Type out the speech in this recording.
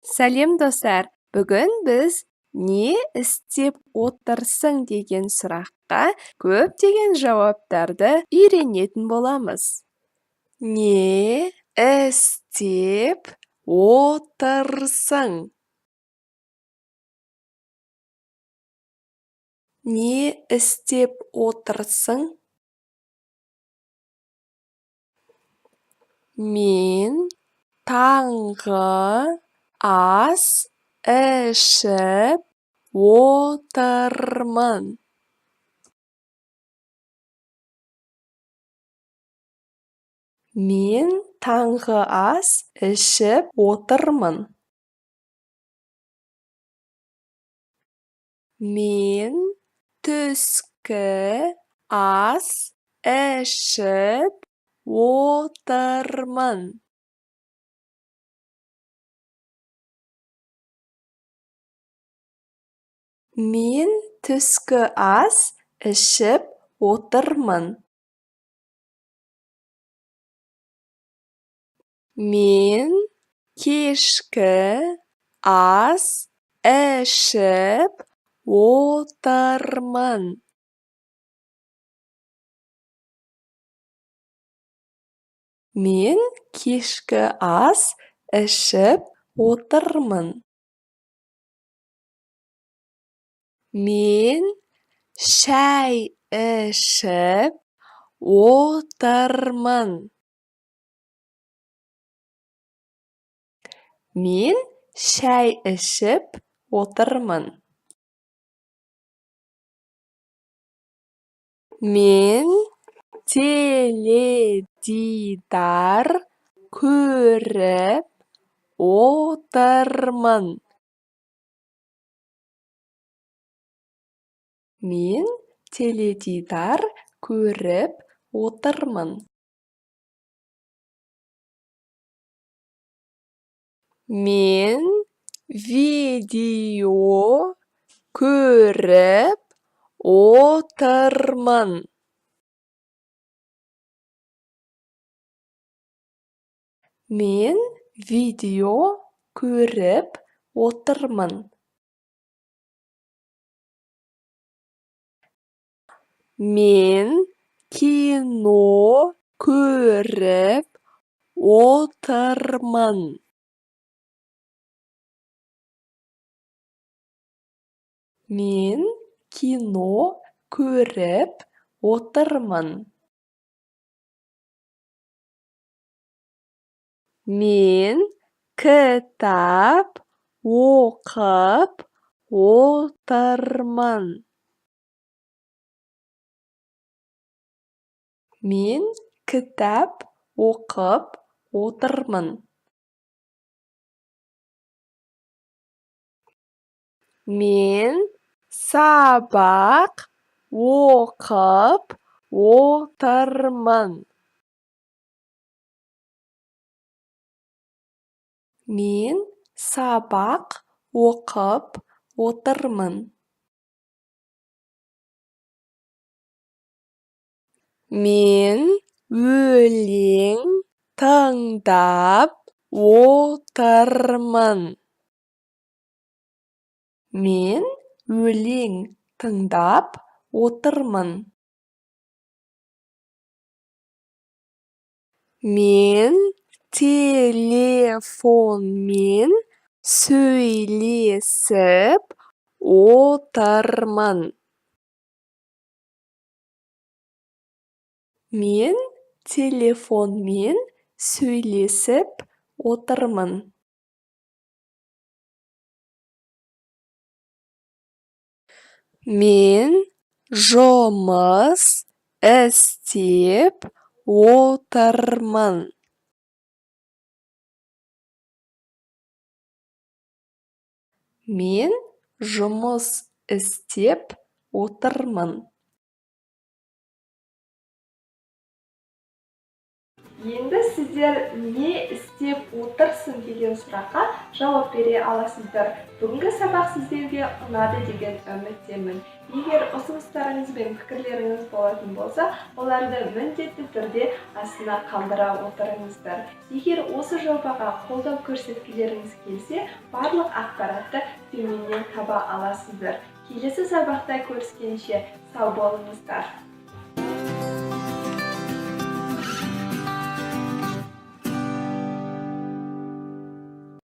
Сәлем достар! Бүгін біз «Не істеп отырсың?» деген сұраққа көптеген жауаптарды үйренетін боламыз. Не істеп отырсың? Не істеп отырсың? Мен таңғы ас ішіп отырмын. Мен таңғы ас ішіп отырмын. Мен түскі ас ішіп отырмын. Мен түскі ас ішіп отырмын. Мен кешкі ас ішіп отырмын. Мен кешкі ас ішіп отырмын. Мен шәй ішіп отырмын. Мен шәй ішіп отырмын. Мен теледидар көріп отырмын. Мен теледидар көріп отырмын. Мен видео көріп отырмын. Мен видео көріп отырмын. Мен кино көріп отырмын. Мен кино көріп отырмын. Мен кітап оқып отырмын. Мен кітап оқып отырмын. Мен сабақ оқып отырмын. Мен сабақ оқып отырмын. Мен өлең тыңдап отырмын. Мен өлең тыңдап отырмын. Мен телефонмен сөйлесіп отырмын. Мен телефонмен сөйлесіп отырмын. Мен жұмыс істеп отырмын. Мен жұмыс істеп отырмын. Енді сіздер не істеп отырсың деген сұраққа жауап бере аласыздар. Бүгінгі сабақ сіздерге ұнады деген үміттемін. Егер ұсыныстарыңыз бен пікірлеріңіз болатын болса, оларды міндетті түрде астына қалдыра отырыңыздар. Егер осы жобаға қолдау көрсеткілеріңіз келсе, барлық ақпаратты төменнен таба аласыздар. Келесі сабақта көріскенше сау болыңыздар.